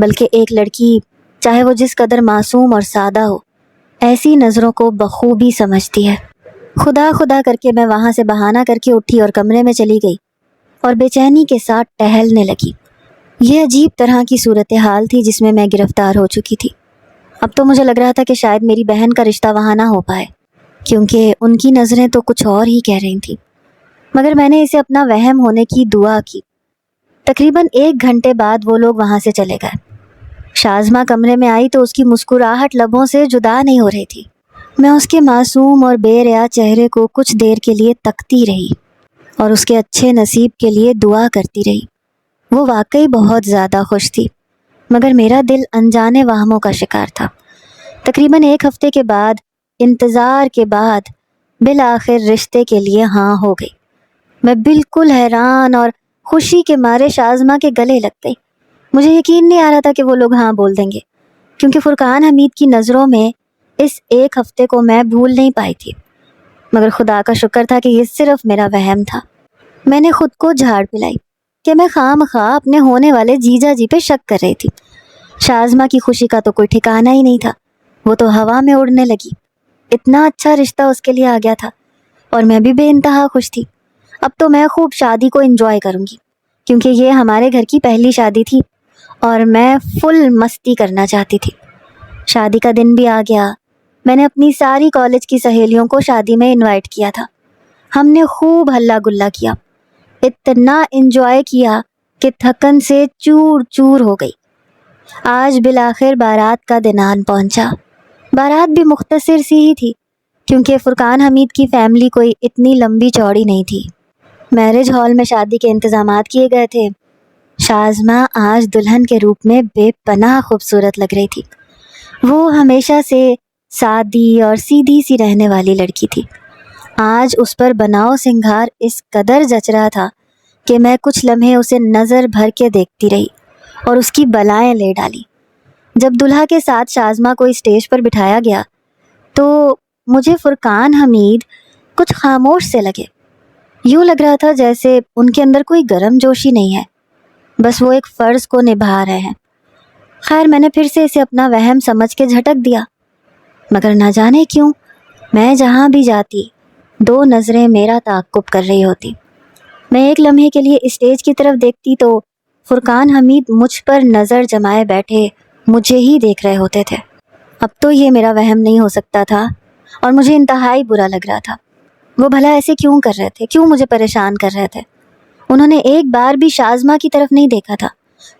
بلکہ ایک لڑکی چاہے وہ جس قدر معصوم اور سادہ ہو ایسی نظروں کو بخوبی سمجھتی ہے۔ خدا خدا کر کے میں وہاں سے بہانہ کر کے اٹھی اور کمرے میں چلی گئی اور بے چینی کے ساتھ ٹہلنے لگی۔ یہ عجیب طرح کی صورتحال تھی جس میں گرفتار ہو چکی تھی۔ اب تو مجھے لگ رہا تھا کہ شاید میری بہن کا رشتہ وہاں نہ ہو پائے، کیونکہ ان کی نظریں تو کچھ اور ہی کہہ رہی تھیں، مگر میں نے اسے اپنا وہم ہونے کی دعا کی۔ تقریباً 1 گھنٹے بعد وہ لوگ وہاں سے چلے گئے۔ شازمہ کمرے میں آئی تو اس کی مسکراہٹ لبوں سے جدا نہیں ہو رہی تھی۔ میں اس کے معصوم اور بے ریا چہرے کو کچھ دیر کے لیے تکتی رہی اور اس کے اچھے نصیب کے لیے دعا کرتی رہی۔ وہ واقعی بہت زیادہ خوش تھی، مگر میرا دل انجانے وہموں کا شکار تھا۔ تقریباً 1 ہفتے کے بعد، انتظار کے بعد، بالآخر رشتے کے لیے ہاں ہو گئی۔ میں بالکل حیران اور خوشی کے مارے شازمہ کے گلے لگ گئی۔ مجھے یقین نہیں آ رہا تھا کہ وہ لوگ ہاں بول دیں گے، کیونکہ فرقان حمید کی نظروں میں اس 1 ہفتے کو میں بھول نہیں پائی تھی، مگر خدا کا شکر تھا کہ یہ صرف میرا وہم تھا۔ میں نے خود کو جھاڑ پلائی کہ میں خواہ اپنے ہونے والے جیجا جی پہ شک کر رہی تھی۔ شازمہ کی خوشی کا تو کوئی ٹھکانہ ہی نہیں تھا، وہ تو ہوا میں اڑنے لگی۔ اتنا اچھا رشتہ اس کے لیے آ گیا تھا اور میں بھی بے انتہا خوش تھی۔ اب تو میں خوب شادی کو انجوائے کروں گی، کیونکہ یہ ہمارے گھر کی پہلی شادی تھی اور میں فل مستی کرنا چاہتی تھی۔ شادی کا دن بھی آ گیا۔ میں نے اپنی ساری کالج کی سہیلیوں کو شادی میں انوائٹ کیا تھا۔ ہم نے خوب ہلا گلا کیا، اتنا انجوائے کیا کہ تھکن سے چور چور ہو گئی۔ آج بالآخر بارات کا دن آن پہنچا۔ بارات بھی مختصر سی ہی تھی، کیونکہ فرقان حمید کی فیملی کوئی اتنی لمبی چوڑی نہیں تھی۔ میرج ہال میں شادی کے انتظامات کیے گئے تھے۔ شازمہ آج دلہن کے روپ میں بے پناہ خوبصورت لگ رہی تھی۔ وہ ہمیشہ سے سادی اور سیدھی سی رہنے والی لڑکی تھی۔ آج اس پر بناؤ سنگھار اس قدر جچ رہا تھا کہ میں کچھ لمحے اسے نظر بھر کے دیکھتی رہی اور اس کی بلائیں لے ڈالی۔ جب دلہا کے ساتھ شازمہ کو اسٹیج پر بٹھایا گیا تو مجھے فرقان حمید کچھ خاموش سے لگے۔ یوں لگ رہا تھا جیسے ان کے اندر کوئی گرم جوشی نہیں ہے، بس وہ ایک فرض کو نبھا رہے ہیں۔ خیر، میں نے پھر سے اسے اپنا وہم سمجھ کے جھٹک دیا، مگر نہ جانے کیوں میں جہاں بھی جاتی 2 نظریں میرا تعاقب کر رہی ہوتی۔ میں ایک لمحے کے لیے اسٹیج کی طرف دیکھتی تو فرقان حمید مجھ پر نظر جمائے بیٹھے مجھے ہی دیکھ رہے ہوتے تھے۔ اب تو یہ میرا وہم نہیں ہو سکتا تھا اور مجھے انتہائی برا لگ رہا تھا۔ وہ بھلا ایسے کیوں کر رہے تھے؟ کیوں مجھے پریشان کر رہے تھے؟ انہوں نے ایک بار بھی شازمہ کی طرف نہیں دیکھا تھا،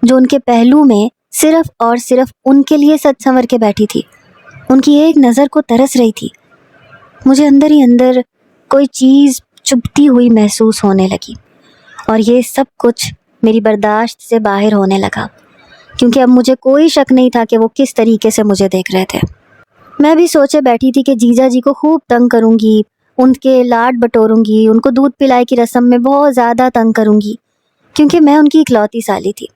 جو ان کے پہلو میں صرف اور صرف ان کے لیے سج سنور کے بیٹھی تھی۔ ان کی ایک نظر کو ترس رہی تھی۔ مجھے اندر ہی اندر کوئی چیز چبھتی ہوئی محسوس ہونے لگی اور یہ سب کچھ میری برداشت سے باہر ہونے لگا، کیونکہ اب مجھے کوئی شک نہیں تھا کہ وہ کس طریقے سے مجھے دیکھ رہے تھے۔ میں بھی سوچے بیٹھی تھی کہ جیجا جی کو خوب تنگ کروں گی، ان کے لاڈ بٹوروں گی، ان کو دودھ پلائی کی رسم میں بہت زیادہ تنگ کروں گی، کیونکہ میں ان کی اکلوتی سالی تھی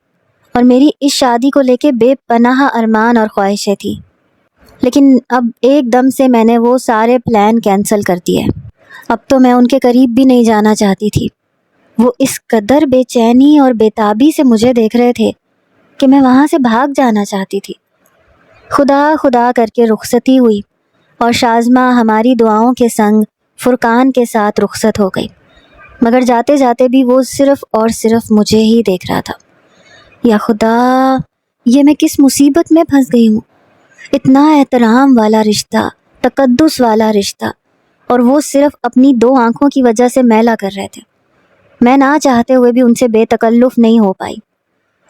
اور میری اس شادی کو لے کے بے پناہ ارمان اور خواہشیں تھیں۔ لیکن اب ایک دم سے میں نے وہ سارے پلان کینسل کر دیے۔ اب تو میں ان کے قریب بھی نہیں جانا چاہتی تھی۔ وہ اس قدر بے چینی اور بے تابی سے مجھے دیکھ رہے تھے کہ میں وہاں سے بھاگ جانا چاہتی تھی۔ خدا خدا کر کے رخصتی ہوئی اور شازمہ ہماری دعاؤں کے سنگ فرقان کے ساتھ رخصت ہو گئی، مگر جاتے جاتے بھی وہ صرف اور صرف مجھے ہی دیکھ رہا تھا۔ یا خدا، یہ میں کس مصیبت میں پھنس گئی ہوں؟ اتنا احترام والا رشتہ، تقدس والا رشتہ، اور وہ صرف اپنی 2 آنکھوں کی وجہ سے میلا کر رہے تھے۔ میں نہ چاہتے ہوئے بھی ان سے بے تکلف نہیں ہو پائی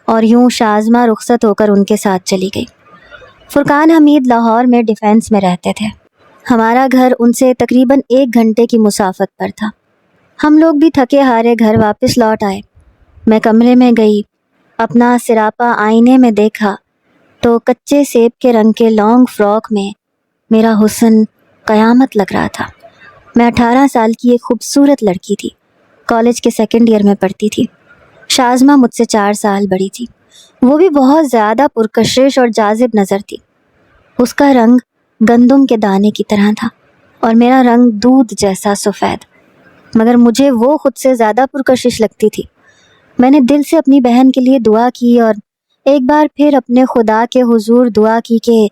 اور یوں شازمہ رخصت ہو کر ان کے ساتھ چلی گئی۔ فرقان حمید لاہور میں ڈیفینس میں رہتے تھے۔ ہمارا گھر ان سے تقریباً 1 گھنٹے کی مسافت پر تھا۔ ہم لوگ بھی تھکے ہارے گھر واپس لوٹ آئے۔ میں کمرے میں گئی، اپنا سراپا آئینے میں دیکھا تو کچے سیب کے رنگ کے لانگ فراک میں میرا حسن قیامت لگ رہا تھا۔ میں 18 سال کی ایک خوبصورت لڑکی تھی، کالج کے 2nd ایئر میں پڑھتی تھی۔ شازمہ مجھ سے 4 سال بڑی تھی۔ وہ بھی بہت زیادہ پرکشش اور جاذب نظر تھی۔ اس کا رنگ گندم کے دانے کی طرح تھا اور میرا رنگ دودھ جیسا سفید، مگر مجھے وہ خود سے زیادہ پرکشش لگتی تھی۔ میں نے دل سے اپنی بہن کے لیے دعا کی اور ایک بار پھر اپنے خدا کے حضور دعا کی کہ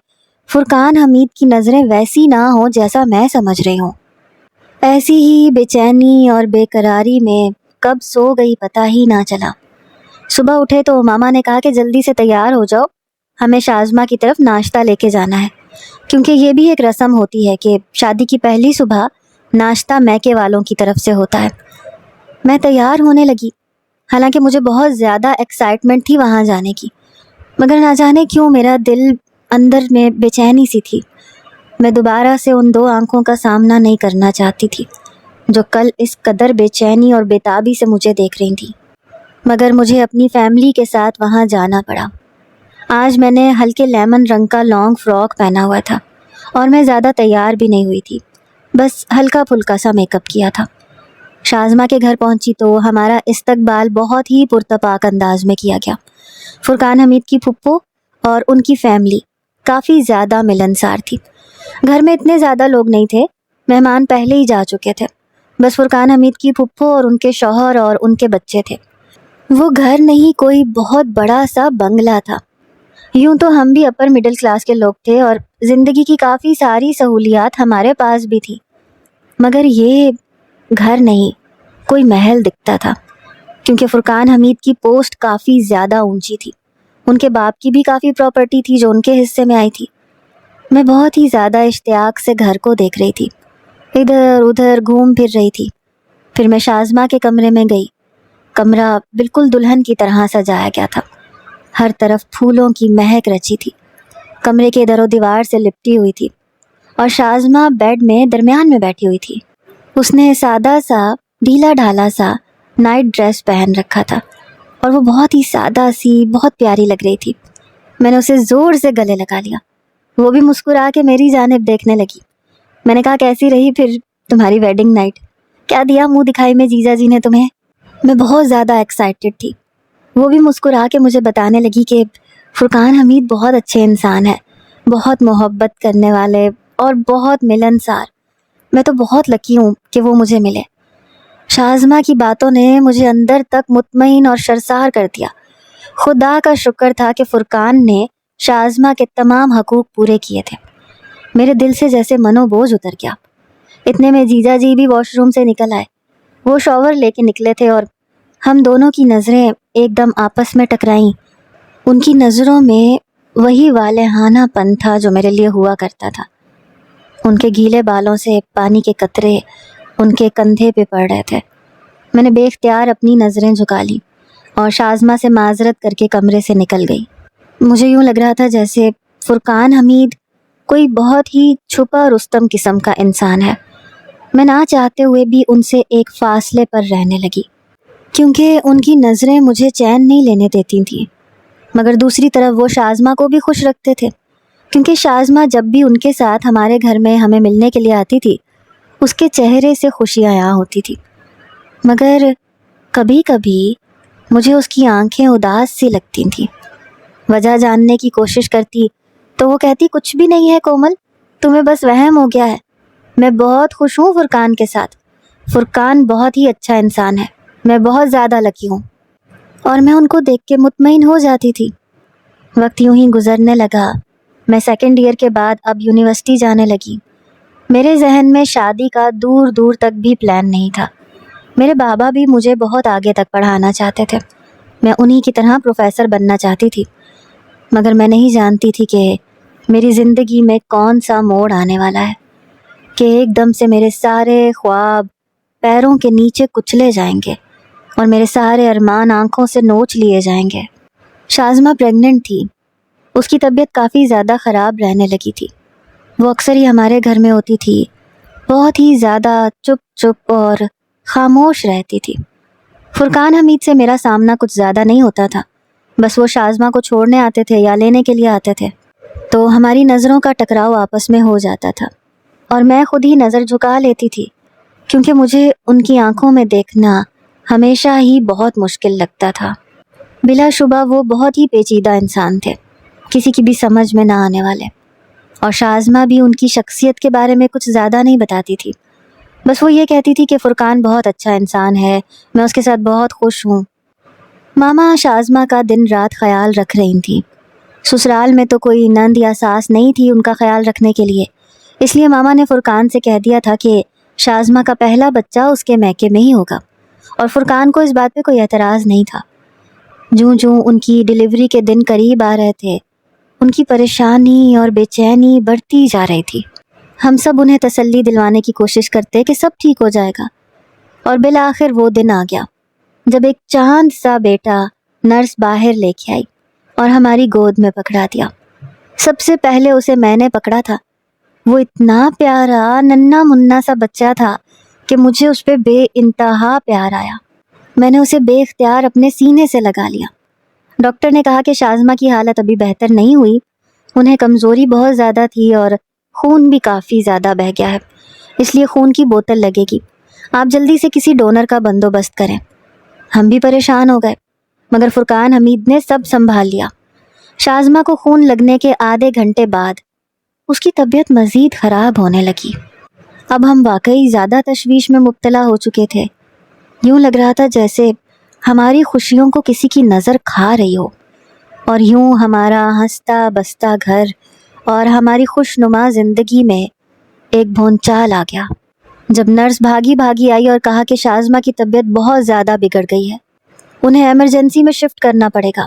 فرقان حمید کی نظریں ویسی نہ ہوں جیسا میں سمجھ رہی ہوں۔ ایسی ہی بے چینی اور بے قراری میں کب سو گئی پتہ ہی نہ چلا۔ صبح اٹھے تو ماما نے کہا کہ جلدی سے تیار ہو جاؤ، ہمیں شازمہ کی طرف ناشتہ لے کے جانا ہے، کیونکہ یہ بھی ایک رسم ہوتی ہے کہ شادی کی پہلی صبح ناشتہ میکے والوں کی طرف سے ہوتا ہے۔ میں تیار ہونے لگی، حالانکہ مجھے بہت زیادہ ایکسائٹمنٹ تھی وہاں جانے کی، مگر نہ جانے کیوں میرا دل اندر میں بے چینی سی تھی۔ میں دوبارہ سے ان دو آنکھوں کا سامنا نہیں کرنا چاہتی تھی جو کل اس قدر بے چینی اور بے تابی سے مجھے دیکھ رہی تھی، مگر مجھے اپنی فیملی کے ساتھ وہاں جانا پڑا۔ آج میں نے ہلکے لیمن رنگ کا لانگ فراک پہنا ہوا تھا اور میں زیادہ تیار بھی نہیں ہوئی تھی، بس ہلکا پھلکا سا میک اپ کیا تھا۔ شازمہ کے گھر پہنچی تو ہمارا استقبال بہت ہی پرتپاک انداز میں کیا گیا۔ فرقان حمید کی پھپھو اور ان کی فیملی کافی زیادہ ملنسار تھی۔ گھر میں اتنے زیادہ لوگ نہیں تھے، مہمان پہلے ہی جا چکے تھے، بس فرقان حمید کی پھپھو اور ان کے شوہر اور ان کے بچے تھے۔ وہ گھر نہیں، کوئی بہت بڑا سا بنگلہ تھا۔ یوں تو ہم بھی اپر مڈل کلاس کے لوگ تھے اور زندگی کی کافی ساری سہولیات ہمارے پاس بھی تھی، مگر یہ گھر نہیں، کوئی محل دکھتا تھا، کیونکہ فرقان حمید کی پوسٹ کافی زیادہ اونچی تھی۔ ان کے باپ کی بھی کافی پراپرٹی تھی جو ان کے حصے میں آئی تھی۔ میں بہت ہی زیادہ اشتیاق سے گھر کو دیکھ رہی تھی، ادھر ادھر گھوم پھر رہی تھی۔ پھر میں شازمہ کے کمرے میں گئی۔ کمرہ بالکل دلہن کی طرح سجایا گیا تھا، ہر طرف پھولوں کی مہک رچی تھی، کمرے کے در و دیوار سے لپٹی ہوئی تھی، اور شازمہ بیڈ میں درمیان میں بیٹھی ہوئی تھی۔ اس نے سادہ سا ڈھیلا ڈھالا سا نائٹ ڈریس پہن رکھا تھا اور وہ بہت ہی سادہ سی بہت پیاری لگ رہی تھی۔ میں نے اسے زور سے گلے لگا لیا، وہ بھی مسکرا کے میری جانب دیکھنے لگی۔ میں نے کہا کیسی رہی پھر تمہاری ویڈنگ نائٹ؟ کیا دیا منہ دکھائی میں جیجا جی نے تمہیں؟ میں بہت زیادہ ایکسائٹڈ تھی۔ وہ بھی مسکرا کے مجھے بتانے لگی کہ فرقان حمید بہت اچھے انسان ہے، بہت محبت کرنے والے اور بہت ملنسار۔ میں تو بہت لکی ہوں کہ وہ مجھے ملے۔ شازمہ کی باتوں نے مجھے اندر تک مطمئن اور شرسار کر دیا۔ خدا کا شکر تھا کہ فرقان نے شازمہ کے تمام حقوق پورے کیے تھے۔ میرے دل سے جیسے منو بوجھ اتر گیا۔ اتنے میں جیجا جی بھی واش روم سے نکل آئے۔ وہ شاور لے کے نکلے تھے اور ہم دونوں کی نظریں ایک دم آپس میں ٹکرائیں۔ ان کی نظروں میں وہی والہانہ پن تھا جو میرے لیے ہوا کرتا تھا۔ ان کے گیلے بالوں سے پانی کے قطرے ان کے کندھے پہ پڑ رہے تھے۔ میں نے بے اختیار اپنی نظریں جھکا لی اور شازمہ سے معذرت کر کے کمرے سے نکل گئی۔ مجھے یوں لگ رہا تھا جیسے فرقان حمید کوئی بہت ہی چھپا رستم قسم کا انسان ہے۔ میں نہ چاہتے ہوئے بھی ان سے ایک فاصلے پر رہنے لگی، کیونکہ ان کی نظریں مجھے چین نہیں لینے دیتی تھیں، مگر دوسری طرف وہ شازمہ کو بھی خوش رکھتے تھے، کیونکہ شازمہ جب بھی ان کے ساتھ ہمارے گھر میں ہمیں ملنے کے لیے آتی تھی اس کے چہرے سے خوشی عیاں ہوتی تھی، مگر کبھی کبھی مجھے اس کی آنکھیں اداس سی لگتی تھیں۔ وجہ جاننے کی کوشش کرتی تو وہ کہتی کچھ بھی نہیں ہے کومل، تمہیں بس وہم ہو گیا ہے، میں بہت خوش ہوں فرقان کے ساتھ، فرقان بہت ہی اچھا انسان ہے، میں بہت زیادہ لکی ہوں۔ اور میں ان کو دیکھ کے مطمئن ہو جاتی تھی۔ وقت یوں ہی گزرنے لگا۔ میں سیکنڈ ایئر کے بعد اب یونیورسٹی جانے لگی۔ میرے ذہن میں شادی کا دور دور تک بھی پلان نہیں تھا۔ میرے بابا بھی مجھے بہت آگے تک پڑھانا چاہتے تھے، میں انہی کی طرح پروفیسر بننا چاہتی تھی، مگر میں نہیں جانتی تھی کہ میری زندگی میں کون سا موڑ آنے والا ہے، کہ ایک دم سے میرے سارے خواب پیروں کے نیچے کچلے جائیں گے اور میرے سارے ارمان آنکھوں سے نوچ لیے جائیں گے۔ شازمہ پریگننٹ تھی، اس کی طبیعت کافی زیادہ خراب رہنے لگی تھی۔ وہ اکثر ہی ہمارے گھر میں ہوتی تھی، بہت ہی زیادہ چپ چپ اور خاموش رہتی تھی۔ فرقان حمید سے میرا سامنا کچھ زیادہ نہیں ہوتا تھا، بس وہ شازمہ کو چھوڑنے آتے تھے یا لینے کے لیے آتے تھے تو ہماری نظروں کا ٹکراؤ آپس میں ہو جاتا تھا، اور میں خود ہی نظر جھکا لیتی تھی، کیونکہ مجھے ان کی آنکھوں میں دیکھنا ہمیشہ ہی بہت مشکل لگتا تھا۔ بلا شبہ وہ بہت ہی پیچیدہ انسان تھے، کسی کی بھی سمجھ میں نہ آنے والے، اور شازمہ بھی ان کی شخصیت کے بارے میں کچھ زیادہ نہیں بتاتی تھی، بس وہ یہ کہتی تھی کہ فرقان بہت اچھا انسان ہے، میں اس کے ساتھ بہت خوش ہوں۔ ماما شازمہ کا دن رات خیال رکھ رہی تھیں۔ سسرال میں تو کوئی نند یا ساس نہیں تھی ان کا خیال رکھنے کے لیے، اس لیے ماما نے فرقان سے کہہ دیا تھا کہ شازمہ کا پہلا بچہ اس کے میکے میں ہی ہوگا، اور فرقان کو اس بات پہ کوئی اعتراض نہیں تھا۔ جوں جوں ان کی ڈیلیوری کے دن قریب آ رہے تھے، ان کی پریشانی اور بے چینی بڑھتی جا رہی تھی۔ ہم سب انہیں تسلی دلوانے کی کوشش کرتے کہ سب ٹھیک ہو جائے گا، اور بالآخر وہ دن آ گیا جب ایک چاند سا بیٹا نرس باہر لے کے آئی اور ہماری گود میں پکڑا دیا۔ سب سے پہلے اسے میں نے پکڑا تھا۔ وہ اتنا پیارا ننھا منا سا بچہ تھا کہ مجھے اس پہ بے انتہا پیار آیا۔ میں نے اسے بے اختیار اپنے سینے سے لگا لیا۔ ڈاکٹر نے کہا کہ شازمہ کی حالت ابھی بہتر نہیں ہوئی، انہیں کمزوری بہت زیادہ تھی اور خون بھی کافی زیادہ بہہ گیا ہے، اس لیے خون کی بوتل لگے گی، آپ جلدی سے کسی ڈونر کا بندوبست کریں۔ ہم بھی پریشان ہو گئے، مگر فرقان حمید نے سب سنبھال لیا۔ شازمہ کو خون لگنے کے آدھے گھنٹے بعد اس کی طبیعت مزید خراب ہونے لگی۔ اب ہم واقعی زیادہ تشویش میں مبتلا ہو چکے تھے۔ یوں لگ رہا تھا جیسے ہماری خوشیوں کو کسی کی نظر کھا رہی ہو، اور یوں ہمارا ہنستا بستا گھر اور ہماری خوش نما زندگی میں ایک بھونچال آ گیا جب نرس بھاگی بھاگی آئی اور کہا کہ شازمہ کی طبیعت بہت زیادہ بگڑ گئی ہے، انہیں ایمرجنسی میں شفٹ کرنا پڑے گا۔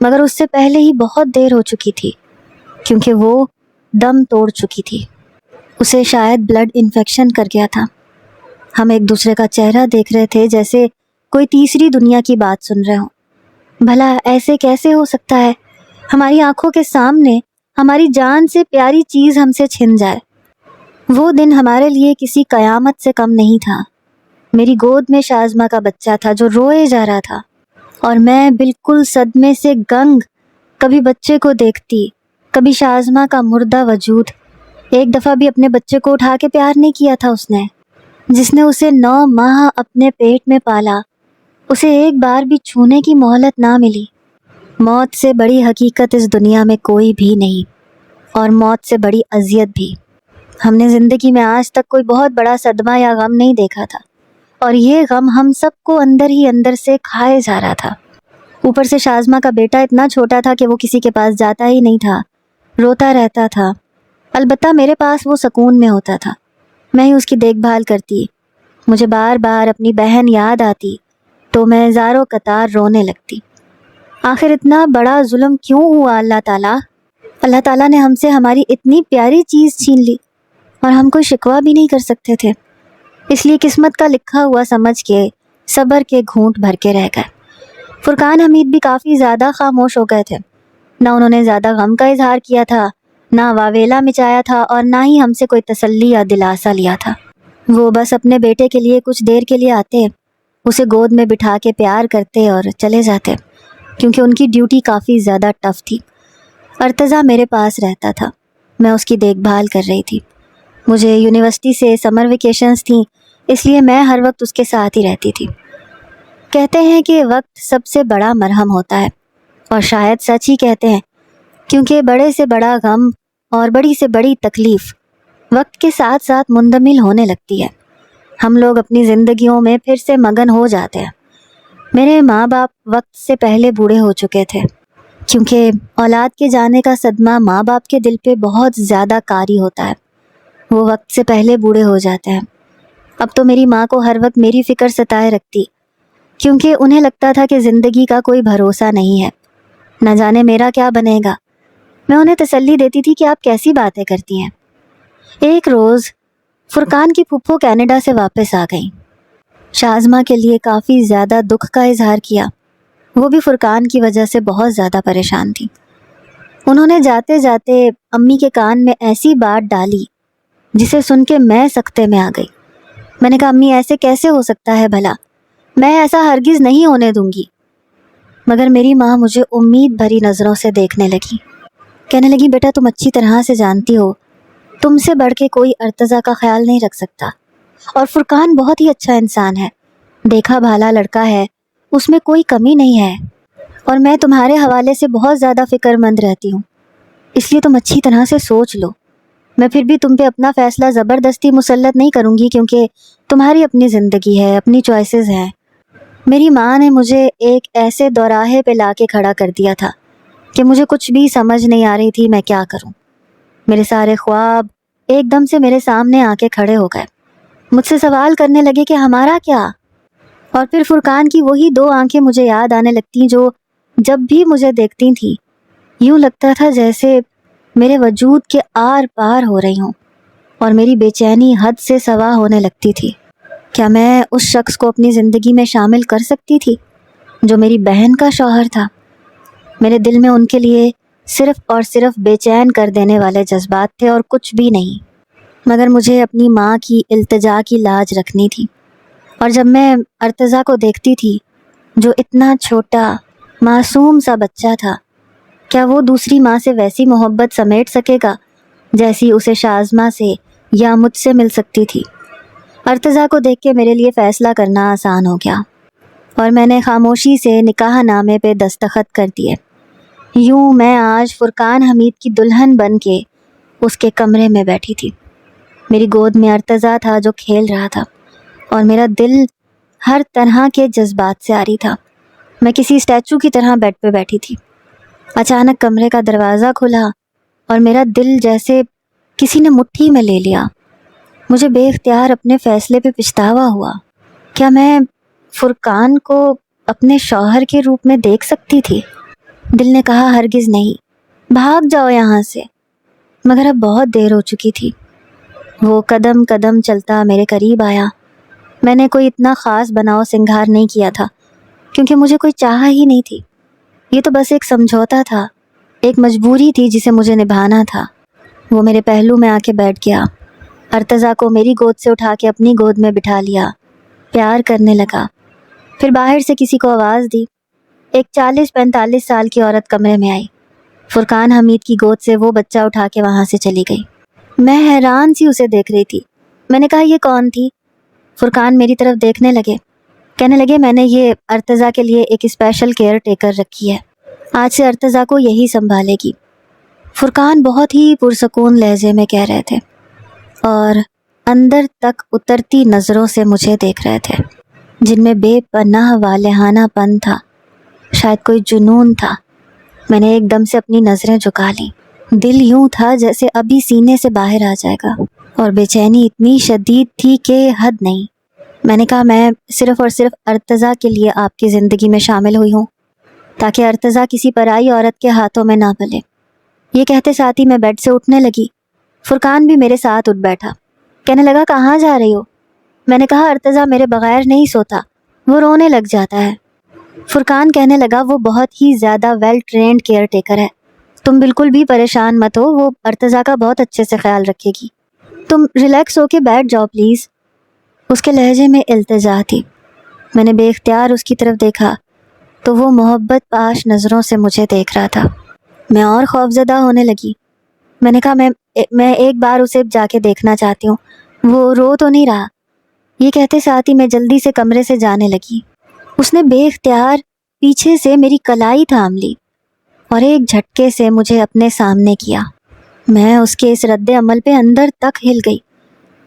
مگر اس سے پہلے ہی بہت دیر ہو چکی تھی، کیونکہ وہ دم توڑ چکی تھی۔ اسے شاید بلڈ انفیکشن کر گیا تھا۔ ہم ایک دوسرے کا چہرہ دیکھ رہے تھے جیسے کوئی تیسری دنیا کی بات سن رہے ہوں۔ بھلا ایسے کیسے ہو سکتا ہے؟ ہماری آنکھوں کے سامنے ہماری جان سے پیاری چیز ہم سے چھن جائے۔ وہ دن ہمارے لیے کسی قیامت سے کم نہیں تھا۔ میری گود میں شازمہ کا بچہ تھا جو روئے جا رہا تھا، اور میں بالکل صدمے سے گنگ کبھی بچے کو دیکھتی، کبھی شازمہ کا مردہ وجود۔ ایک دفعہ بھی اپنے بچے کو اٹھا کے پیار نہیں کیا تھا اس نے، جس نے اسے 9 ماہ اپنے پیٹ میں پالا، اسے ایک بار بھی چھونے کی مہلت نہ ملی۔ موت سے بڑی حقیقت اس دنیا میں کوئی بھی نہیں، اور موت سے بڑی اذیت بھی۔ ہم نے زندگی میں آج تک کوئی بہت بڑا صدمہ یا غم نہیں دیکھا تھا، اور یہ غم ہم سب کو اندر ہی اندر سے کھائے جا رہا تھا۔ اوپر سے شازمہ کا بیٹا اتنا چھوٹا تھا کہ وہ کسی کے پاس جاتا ہی نہیں تھا، روتا رہتا تھا۔ البتہ میرے پاس وہ سکون میں ہوتا تھا، میں ہی اس کی دیکھ بھال کرتی۔ مجھے بار بار اپنی بہن یاد آتی تو میں زاروں قطار رونے لگتی۔ آخر اتنا بڑا ظلم کیوں ہوا اللہ تعالیٰ نے ہم سے ہماری اتنی پیاری چیز چھین لی، اور ہم کوئی شکوہ بھی نہیں کر سکتے تھے۔ اس لیے قسمت کا لکھا ہوا سمجھ کے صبر کے گھونٹ بھر کے رہ گئے۔ فرقان حمید بھی کافی زیادہ خاموش ہو گئے تھے، نہ انہوں نے زیادہ غم کا اظہار کیا تھا، نہ واویلا مچایا تھا، اور نہ ہی ہم سے کوئی تسلی یا دلاسا لیا تھا۔ وہ بس اپنے بیٹے کے لیے کچھ دیر کے لیے آتے، اسے گود میں بٹھا کے پیار کرتے اور چلے جاتے، کیونکہ ان کی ڈیوٹی کافی زیادہ ٹف تھی۔ ارتضیٰ میرے پاس رہتا تھا، میں اس کی دیکھ بھال کر رہی تھی۔ مجھے یونیورسٹی سے سمر ویکیشنز تھیں، اس لیے میں ہر وقت اس کے ساتھ ہی رہتی تھی۔ کہتے ہیں کہ وقت سب سے بڑا مرہم ہوتا ہے، اور شاید سچ ہی کہتے ہیں، کیونکہ بڑے سے بڑا غم اور بڑی سے بڑی تکلیف وقت کے ساتھ ساتھ مندمل ہونے لگتی ہے۔ ہم لوگ اپنی زندگیوں میں پھر سے مگن ہو جاتے ہیں۔ میرے ماں باپ وقت سے پہلے بوڑھے ہو چکے تھے، کیونکہ اولاد کے جانے کا صدمہ ماں باپ کے دل پہ بہت زیادہ کاری ہوتا ہے۔ وہ وقت سے پہلے بوڑھے ہو جاتے ہیں۔ اب تو میری ماں کو ہر وقت میری فکر ستائے رکھتی، کیونکہ انہیں لگتا تھا کہ زندگی کا کوئی بھروسہ نہیں ہے، نہ جانے میرا کیا بنے گا۔ میں انہیں تسلی دیتی تھی کہ آپ کیسی باتیں کرتی ہیں۔ ایک روز فرقان کی پھپھو کینیڈا سے واپس آ گئیں۔ شازمہ کے لیے کافی زیادہ دکھ کا اظہار کیا، وہ بھی فرقان کی وجہ سے بہت زیادہ پریشان تھی۔ انہوں نے جاتے جاتے امی کے کان میں ایسی بات ڈالی جسے سن کے میں سکتے میں آ گئی۔ میں نے کہا امی ایسے کیسے ہو سکتا ہے بھلا، میں ایسا ہرگز نہیں ہونے دوں گی۔ مگر میری ماں مجھے امید بھری نظروں سے دیکھنے لگی، کہنے لگی بیٹا تم اچھی طرح سے جانتی ہو تم سے بڑھ کے کوئی ارتضیٰ کا خیال نہیں رکھ سکتا، اور فرقان بہت ہی اچھا انسان ہے، دیکھا بھالا لڑکا ہے، اس میں کوئی کمی نہیں ہے، اور میں تمہارے حوالے سے بہت زیادہ فکر مند رہتی ہوں، اس لیے تم اچھی طرح سے سوچ لو۔ میں پھر بھی تم پہ اپنا فیصلہ زبردستی مسلط نہیں کروں گی، کیونکہ تمہاری اپنی زندگی ہے، اپنی چوائسیز ہیں۔ میری ماں نے مجھے ایک ایسے دوراہے پہ لا کے کھڑا کر دیا تھا کہ مجھے کچھ بھی سمجھ نہیں آ رہی تھی میں کیا کروں۔ میرے سارے خواب ایک دم سے میرے سامنے آ کے کھڑے ہو گئے۔ مجھ سے سوال کرنے لگے کہ ہمارا کیا؟ اور پھر فرقان کی وہی دو آنکھیں مجھے یاد آنے لگتی جو جب بھی مجھے دیکھتی تھیں یوں لگتا تھا جیسے میرے وجود کے آر پار ہو رہی ہوں، اور میری بے چینی حد سے سوا ہونے لگتی تھی۔ کیا میں اس شخص کو اپنی زندگی میں شامل کر سکتی تھی جو میری بہن کا شوہر تھا؟ میرے دل میں ان کے لیے صرف اور صرف بے چین کر دینے والے جذبات تھے اور کچھ بھی نہیں، مگر مجھے اپنی ماں کی التجا کی لاج رکھنی تھی۔ اور جب میں ارتضیٰ کو دیکھتی تھی جو اتنا چھوٹا معصوم سا بچہ تھا، کیا وہ دوسری ماں سے ویسی محبت سمیٹ سکے گا جیسی اسے شازمہ سے یا مجھ سے مل سکتی تھی؟ ارتضیٰ کو دیکھ کے میرے لیے فیصلہ کرنا آسان ہو گیا، اور میں نے خاموشی سے نکاح نامے پہ دستخط کر دیے۔ یوں میں آج فرقان حمید کی دلہن بن کے اس کے کمرے میں بیٹھی تھی۔ میری گود میں ارتضیٰ تھا جو کھیل رہا تھا، اور میرا دل ہر طرح کے جذبات سے آری تھا۔ میں کسی اسٹیچو کی طرح بیڈ پہ بیٹھی تھی۔ اچانک کمرے کا دروازہ کھلا اور میرا دل جیسے کسی نے مٹھی میں لے لیا۔ مجھے بے اختیار اپنے فیصلے پہ پچھتاوا ہوا۔ کیا میں فرقان کو اپنے شوہر کے روپ میں دیکھ سکتی تھی؟ دل نے کہا ہرگز نہیں، بھاگ جاؤ یہاں سے، مگر اب بہت دیر ہو چکی تھی۔ وہ قدم قدم چلتا میرے قریب آیا۔ میں نے کوئی اتنا خاص بناؤ سنگھار نہیں کیا تھا کیونکہ مجھے کوئی چاہ ہی نہیں تھی۔ یہ تو بس ایک سمجھوتا تھا، ایک مجبوری تھی جسے مجھے نبھانا تھا۔ وہ میرے پہلو میں آ کے بیٹھ گیا، ارتضیٰ کو میری گود سے اٹھا کے اپنی گود میں بٹھا لیا، پیار کرنے لگا۔ پھر باہر سے کسی کو آواز دی۔ ایک 40-45 سال کی عورت کمرے میں آئی۔ فرقان حمید کی گود سے وہ بچہ اٹھا کے وہاں سے چلی گئی۔ میں حیران سی اسے دیکھ رہی تھی۔ میں نے کہا یہ کون تھی؟ فرقان میری طرف دیکھنے لگے، کہنے لگے میں نے یہ ارتضیٰ کے لیے ایک اسپیشل کیئر ٹیکر رکھی ہے، آج سے ارتضیٰ کو یہی سنبھالے گی۔ فرقان بہت ہی پرسکون لہجے میں کہہ رہے تھے اور اندر تک اترتی نظروں سے مجھے دیکھ رہے تھے جن میں بے پناہ والہانہ پن تھا، شاید کوئی جنون تھا۔ میں نے ایک دم سے اپنی نظریں جھکا لیں۔ دل یوں تھا جیسے ابھی سینے سے باہر آ جائے گا، اور بے چینی اتنی شدید تھی کہ حد نہیں۔ میں نے کہا میں صرف اور صرف ارتضیٰ کے لیے آپ کی زندگی میں شامل ہوئی ہوں تاکہ ارتضیٰ کسی پرائی عورت کے ہاتھوں میں نہ پلے۔ یہ کہتے ساتھ ہی میں بیڈ سے اٹھنے لگی۔ فرقان بھی میرے ساتھ اٹھ بیٹھا، کہنے لگا کہاں جا رہی ہو؟ میں نے کہا ارتضیٰ میرے بغیر نہیں سوتا، وہ رونے لگ جاتا ہے۔ فرقان کہنے لگا وہ بہت ہی زیادہ ویل ٹرینڈ کیئر ٹیکر ہے، تم بالکل بھی پریشان مت ہو، وہ ارتضیٰ کا بہت اچھے سے خیال رکھے گی، تم ریلیکس ہو کے بیٹھ جاؤ پلیز۔ اس کے لہجے میں التجا تھی۔ میں نے بے اختیار اس کی طرف دیکھا تو وہ محبت پاش نظروں سے مجھے دیکھ رہا تھا۔ میں اور خوفزدہ ہونے لگی۔ میں نے کہا میں ایک بار اسے جا کے دیکھنا چاہتی ہوں، وہ رو تو نہیں رہا؟ یہ کہتے ساتھ ہی میں جلدی سے کمرے سے جانے لگی۔ اس نے بے اختیار پیچھے سے میری کلائی تھام لی اور ایک جھٹکے سے مجھے اپنے سامنے کیا۔ میں اس کے اس رد عمل پہ اندر تک ہل گئی۔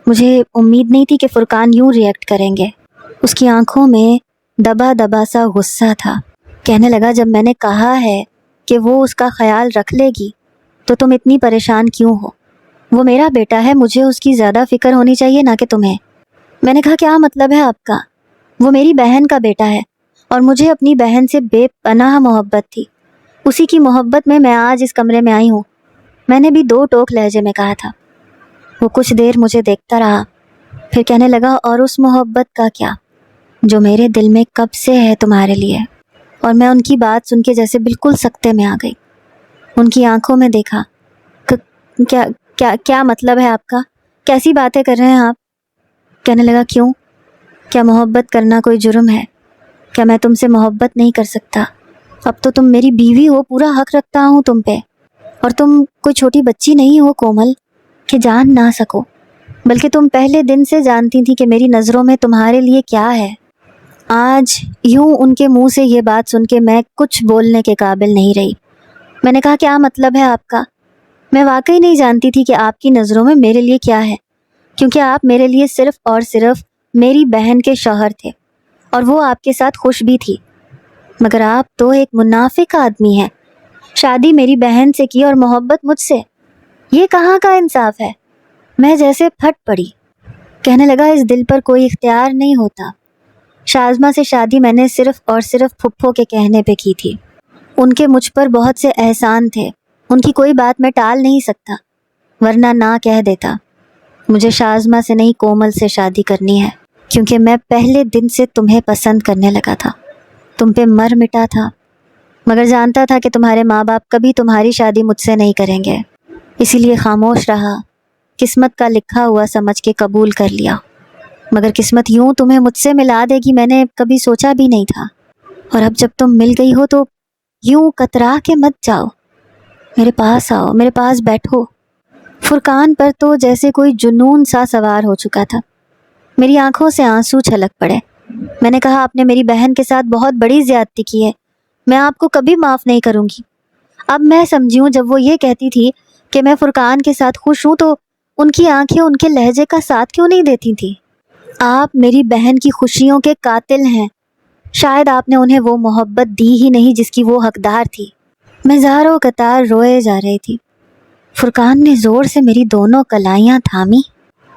مجھے امید نہیں تھی کہ فرقان یوں ریئیکٹ کریں گے۔ اس کی آنکھوں میں دبا دبا سا غصہ تھا۔ کہنے لگا جب میں نے کہا ہے کہ وہ اس کا خیال رکھ لے گی تو تم اتنی پریشان کیوں ہو؟ وہ میرا بیٹا ہے، مجھے اس کی زیادہ فکر ہونی چاہیے نہ کہ تمہیں۔ میں نے کہا کیا مطلب ہے آپ کا؟ وہ میری بہن کا بیٹا ہے اور مجھے اپنی بہن سے بے پناہ محبت تھی، اسی کی محبت میں آج اس کمرے میں آئی ہوں، میں نے بھی 2 ٹوک لہجے میں کہا تھا۔ وہ کچھ دیر مجھے دیکھتا رہا، پھر کہنے لگا اور اس محبت کا کیا جو میرے دل میں کب سے ہے تمہارے لیے؟ اور میں ان کی بات سن کے جیسے بالکل سکتے میں آ گئی۔ ان کی آنکھوں میں دیکھا۔ کیا کیا کیا مطلب ہے آپ کا؟ کیسی باتیں کر رہے ہیں آپ؟ کہنے لگا کیوں؟ کیا محبت کرنا کوئی جرم ہے؟ کیا میں تم سے محبت نہیں کر سکتا؟ اب تو تم میری بیوی ہو، پورا حق رکھتا ہوں تم پہ، اور تم کوئی چھوٹی بچی نہیں ہو کومل کہ جان نہ سکو، بلکہ تم پہلے دن سے جانتی تھی کہ میری نظروں میں تمہارے لیے کیا ہے۔ آج یوں ان کے منہ سے یہ بات سن کے میں کچھ بولنے کے قابل نہیں رہی۔ میں نے کہا کیا مطلب ہے آپ کا؟ میں واقعی نہیں جانتی تھی کہ آپ کی نظروں میں میرے لیے کیا ہے، کیونکہ آپ میرے لیے صرف اور صرف میری بہن کے شوہر تھے، اور وہ آپ کے ساتھ خوش بھی تھی، مگر آپ تو ایک منافق آدمی ہیں۔ شادی میری بہن سے کی اور محبت مجھ سے، یہ کہاں کا انصاف ہے؟ میں جیسے پھٹ پڑی، کہنے لگا اس دل پر کوئی اختیار نہیں ہوتا۔ شازمہ سے شادی میں نے صرف اور صرف پھپھو کے کہنے پہ کی تھی۔ ان کے مجھ پر بہت سے احسان تھے، ان کی کوئی بات میں ٹال نہیں سکتا، ورنہ نہ کہہ دیتا۔ مجھے شازمہ سے نہیں کومل سے شادی کرنی ہے، کیونکہ میں پہلے دن سے تمہیں پسند کرنے لگا تھا، تم پہ مر مٹا تھا، مگر جانتا تھا کہ تمہارے ماں باپ کبھی تمہاری شادی مجھ سے نہیں کریں گے، اسی لیے خاموش رہا، قسمت کا لکھا ہوا سمجھ کے قبول کر لیا۔ مگر قسمت یوں تمہیں مجھ سے ملا دے گی میں نے کبھی سوچا بھی نہیں تھا، اور اب جب تم مل گئی ہو تو یوں کترا کے مت جاؤ، میرے پاس آؤ، میرے پاس بیٹھو۔ فرقان پر تو جیسے کوئی جنون سا سوار ہو چکا تھا، میری آنکھوں سے آنسو چھلک پڑے۔ میں نے کہا آپ نے میری بہن کے ساتھ بہت بڑی زیادتی کی ہے، میں آپ کو کبھی معاف نہیں کروں گی۔ اب میں سمجھی ہوں جب وہ یہ کہتی تھی کہ میں فرقان کے ساتھ خوش ہوں تو ان کی آنکھیں ان کے لہجے کا ساتھ کیوں نہیں دیتی تھی؟ آپ میری بہن کی خوشیوں کے قاتل ہیں، شاید آپ نے انہیں وہ محبت دی ہی نہیں جس کی وہ حقدار تھی۔ میں زاروں قطار روئے جا رہی تھی۔ فرقان نے زور سے میری دونوں کلائیاں تھامی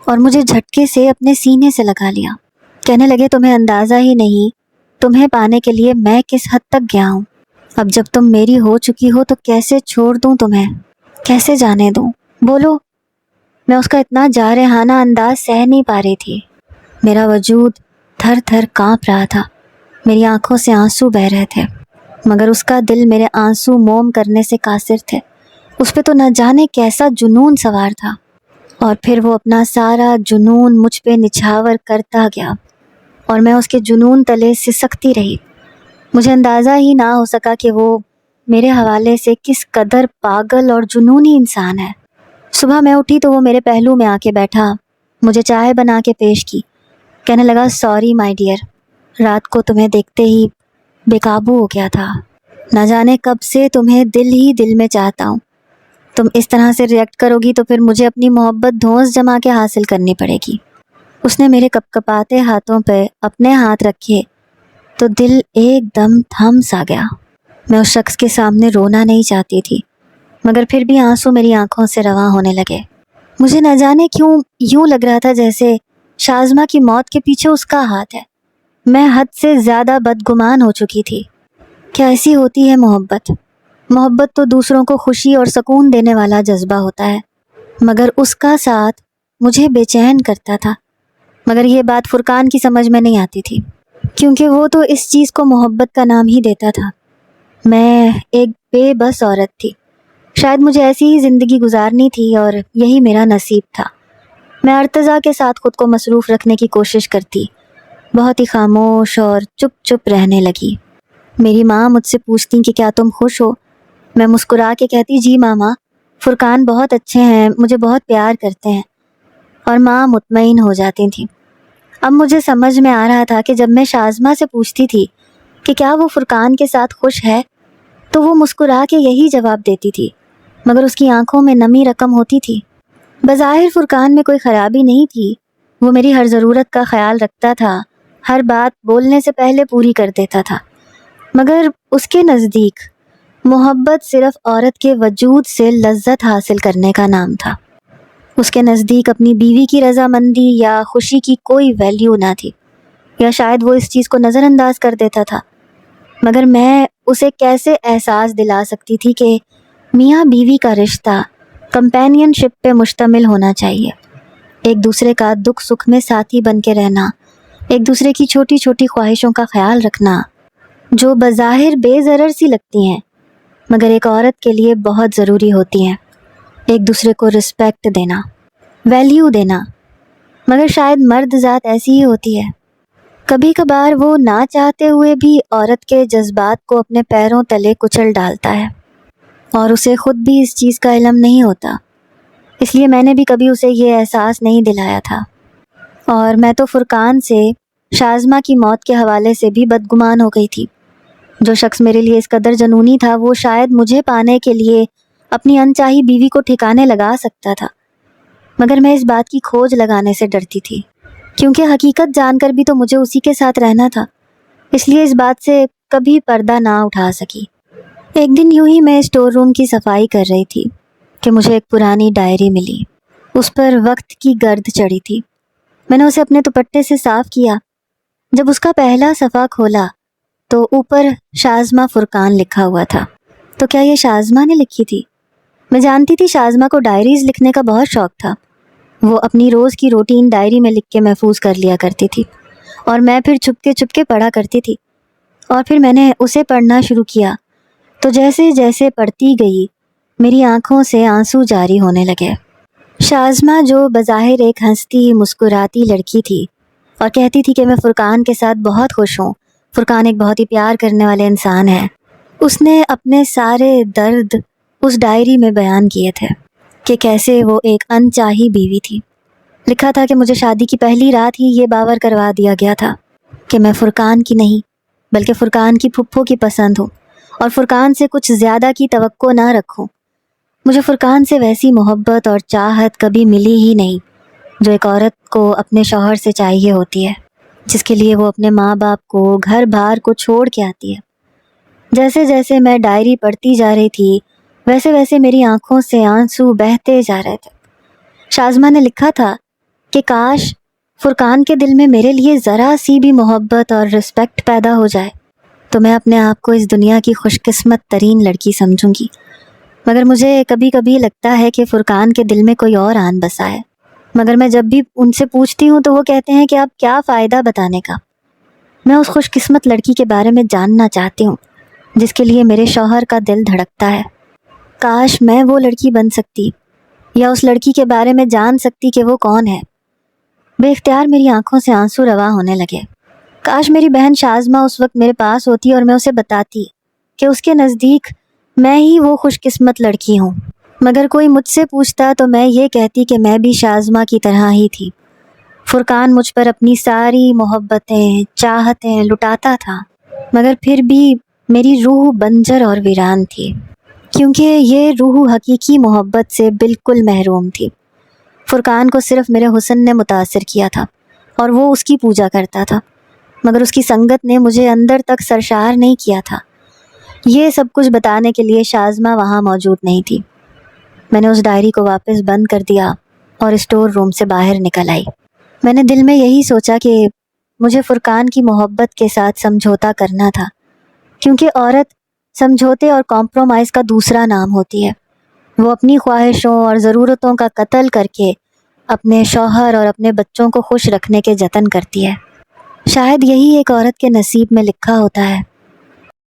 اور مجھے جھٹکے سے اپنے سینے سے لگا لیا، کہنے لگے تمہیں اندازہ ہی نہیں تمہیں پانے کے لیے میں کس حد تک گیا ہوں۔ اب جب تم میری ہو چکی ہو تو کیسے چھوڑ دوں تمہیں، کیسے جانے دوں؟ بولو۔ میں اس کا اتنا جارحانہ انداز سہ نہیں پا رہی تھی، میرا وجود تھر تھر کانپ رہا تھا، میری آنکھوں سے آنسو بہہ رہے تھے، مگر اس کا دل میرے آنسو موم کرنے سے قاصر تھے۔ اس پہ تو نہ جانے کیسا جنون سوار تھا، اور پھر وہ اپنا سارا جنون مجھ پہ نچھاور کرتا گیا اور میں اس کے جنون تلے سسکتی رہی۔ مجھے اندازہ ہی نہ ہو سکا کہ وہ میرے حوالے سے کس قدر پاگل اور جنونی انسان ہے۔ صبح میں اٹھی تو وہ میرے پہلو میں آ کے بیٹھا، مجھے چائے بنا کے پیش کی، کہنے لگا سوری مائی ڈیئر، رات کو تمہیں دیکھتے ہی بے قابو ہو گیا تھا، نہ جانے کب سے تمہیں دل ہی دل میں چاہتا ہوں، تم اس طرح سے ریئیکٹ کرو گی تو پھر مجھے اپنی محبت دھونس جما کے حاصل کرنی پڑے گی۔ اس نے میرے کپ کپاتے ہاتھوں پہ اپنے ہاتھ رکھے تو دل ایک دم تھم سا گیا۔ میں اس شخص کے سامنے رونا نہیں چاہتی تھی، مگر پھر بھی آنسو میری آنکھوں سے رواں ہونے لگے۔ مجھے نہ جانے کیوں یوں لگ رہا تھا جیسے شازمہ کی موت کے پیچھے اس کا ہاتھ ہے۔ میں حد سے زیادہ بدگمان ہو چکی تھی۔ کیا ایسی ہوتی ہے محبت؟ محبت تو دوسروں کو خوشی اور سکون دینے والا جذبہ ہوتا ہے، مگر اس کا ساتھ مجھے بے چین کرتا تھا۔ مگر یہ بات فرقان کی سمجھ میں نہیں آتی تھی، کیونکہ وہ تو اس چیز کو محبت کا نام ہی دیتا تھا۔ میں ایک بے بس عورت تھی، شاید مجھے ایسی ہی زندگی گزارنی تھی اور یہی میرا نصیب تھا۔ میں ارتضیٰ کے ساتھ خود کو مصروف رکھنے کی کوشش کرتی، بہت ہی خاموش اور چپ چپ رہنے لگی۔ میری ماں مجھ سے پوچھتی کہ کیا تم خوش ہو؟ میں مسکرا کے کہتی جی ماما، فرقان بہت اچھے ہیں، مجھے بہت پیار کرتے ہیں، اور ماں مطمئن ہو جاتی تھیں۔ اب مجھے سمجھ میں آ رہا تھا کہ جب میں شازمہ سے پوچھتی تھی کہ کیا وہ فرقان کے ساتھ خوش ہے تو وہ مسکرا کے یہی جواب دیتی تھی، مگر اس کی آنکھوں میں نمی رقم ہوتی تھی۔ بظاہر فرقان میں کوئی خرابی نہیں تھی، وہ میری ہر ضرورت کا خیال رکھتا تھا، ہر بات بولنے سے پہلے پوری کر دیتا تھا، مگر اس کے نزدیک محبت صرف عورت کے وجود سے لذت حاصل کرنے کا نام تھا۔ اس کے نزدیک اپنی بیوی کی رضامندی یا خوشی کی کوئی ویلیو نہ تھی، یا شاید وہ اس چیز کو نظر انداز کر دیتا تھا، مگر میں اسے کیسے احساس دلا سکتی تھی کہ میاں بیوی کا رشتہ کمپینین شپ پہ مشتمل ہونا چاہیے، ایک دوسرے کا دکھ سکھ میں ساتھی بن کے رہنا، ایک دوسرے کی چھوٹی چھوٹی خواہشوں کا خیال رکھنا، جو بظاہر بے ضرر سی لگتی ہیں مگر ایک عورت کے لیے بہت ضروری ہوتی ہیں، ایک دوسرے کو رسپیکٹ دینا، ویلیو دینا۔ مگر شاید مرد ذات ایسی ہی ہوتی ہے، کبھی کبھار وہ نہ چاہتے ہوئے بھی عورت کے جذبات کو اپنے پیروں تلے کچل ڈالتا ہے، اور اسے خود بھی اس چیز کا علم نہیں ہوتا، اس لیے میں نے بھی کبھی اسے یہ احساس نہیں دلایا تھا۔ اور میں تو فرقان سے شازمہ کی موت کے حوالے سے بھی بدگمان ہو گئی تھی۔ جو شخص میرے لیے اس قدر جنونی تھا وہ شاید مجھے پانے کے لیے اپنی انچاہی بیوی کو ٹھکانے لگا سکتا تھا، مگر میں اس بات کی کھوج لگانے سے ڈرتی تھی، کیونکہ حقیقت جان کر بھی تو مجھے اسی کے ساتھ رہنا تھا، اس لیے اس بات سے کبھی پردہ نہ اٹھا سکی۔ ایک دن یوں ہی میں اسٹور روم کی صفائی کر رہی تھی کہ مجھے ایک پرانی ڈائری ملی۔ اس پر وقت کی گرد چڑھی تھی۔ میں نے اسے اپنے دوپٹے سے صاف کیا۔ جب اس کا پہلا صفحہ کھولا تو اوپر شازمہ فرقان لکھا ہوا تھا۔ تو کیا یہ شازمہ نے لکھی تھی؟ میں جانتی تھی شازمہ کو ڈائریز لکھنے کا بہت شوق تھا۔ وہ اپنی روز کی روٹین ڈائری میں لکھ کے محفوظ کر لیا کرتی تھی اور میں پھر چھپ کے پڑھا کرتی تھی۔ اور پھر میں نے اسے پڑھنا شروع کیا تو جیسے جیسے پڑھتی گئی میری آنکھوں سے آنسو جاری ہونے لگے۔ شازمہ جو بظاہر ایک ہنستی مسکراتی لڑکی تھی اور کہتی تھی کہ میں فرقان کے ساتھ بہت خوش ہوں، فرقان ایک بہت ہی پیار کرنے والے انسان ہے، اس نے اپنے سارے درد اس ڈائری میں بیان کیے تھے کہ کیسے وہ ایک انچاہی بیوی تھی۔ لکھا تھا کہ مجھے شادی کی پہلی رات ہی یہ باور کروا دیا گیا تھا کہ میں فرقان کی نہیں بلکہ فرقان کی پھپھو کی پسند ہوں اور فرقان سے کچھ زیادہ کی توقع نہ رکھوں۔ مجھے فرقان سے ویسی محبت اور چاہت کبھی ملی ہی نہیں جو ایک عورت کو اپنے شوہر سے چاہیے ہوتی ہے، جس کے لیے وہ اپنے ماں باپ کو، گھر بار کو چھوڑ کے آتی ہے۔ جیسے جیسے میں ڈائری پڑھتی جا رہی تھی ویسے ویسے میری آنکھوں سے آنسو بہتے جا رہے تھے۔ شازمہ نے لکھا تھا کہ کاش فرقان کے دل میں میرے لیے ذرا سی بھی محبت اور رسپیکٹ پیدا ہو جائے تو میں اپنے آپ کو اس دنیا کی خوش قسمت ترین لڑکی سمجھوں گی، مگر مجھے کبھی کبھی لگتا ہے کہ فرقان کے دل میں کوئی اور آن بسا ہے، مگر میں جب بھی ان سے پوچھتی ہوں تو وہ کہتے ہیں کہ اب کیا فائدہ بتانے کا۔ میں اس خوش قسمت لڑکی کے بارے میں جاننا چاہتی ہوں جس کے لیے میرے شوہر کا دل دھڑکتا ہے۔ کاش میں وہ لڑکی بن سکتی یا اس لڑکی کے بارے میں جان سکتی کہ وہ کون ہے۔ بے اختیار میری آنکھوں سے آنسو رواں ہونے لگے۔ کاش میری بہن شازمہ اس وقت میرے پاس ہوتی اور میں اسے بتاتی کہ اس کے نزدیک میں ہی وہ خوش قسمت لڑکی ہوں، مگر کوئی مجھ سے پوچھتا تو میں یہ کہتی کہ میں بھی شازمہ کی طرح ہی تھی۔ فرقان مجھ پر اپنی ساری محبتیں، چاہتیں لٹاتا تھا، مگر پھر بھی میری روح بنجر اور ویران تھی، کیونکہ یہ روح حقیقی محبت سے بالکل محروم تھی۔ فرقان کو صرف میرے حسن نے متاثر کیا تھا اور وہ اس کی پوجا کرتا تھا، مگر اس کی سنگت نے مجھے اندر تک سرشار نہیں کیا تھا۔ یہ سب کچھ بتانے کے لیے شازمہ وہاں موجود نہیں تھی۔ میں نے اس ڈائری کو واپس بند کر دیا اور اسٹور روم سے باہر نکل آئی۔ میں نے دل میں یہی سوچا کہ مجھے فرقان کی محبت کے ساتھ سمجھوتا کرنا تھا، کیونکہ عورت سمجھوتے اور کمپرومائز کا دوسرا نام ہوتی ہے۔ وہ اپنی خواہشوں اور ضرورتوں کا قتل کر کے اپنے شوہر اور اپنے بچوں کو خوش رکھنے کے جتن کرتی ہے۔ شاید یہی ایک عورت کے نصیب میں لکھا ہوتا ہے۔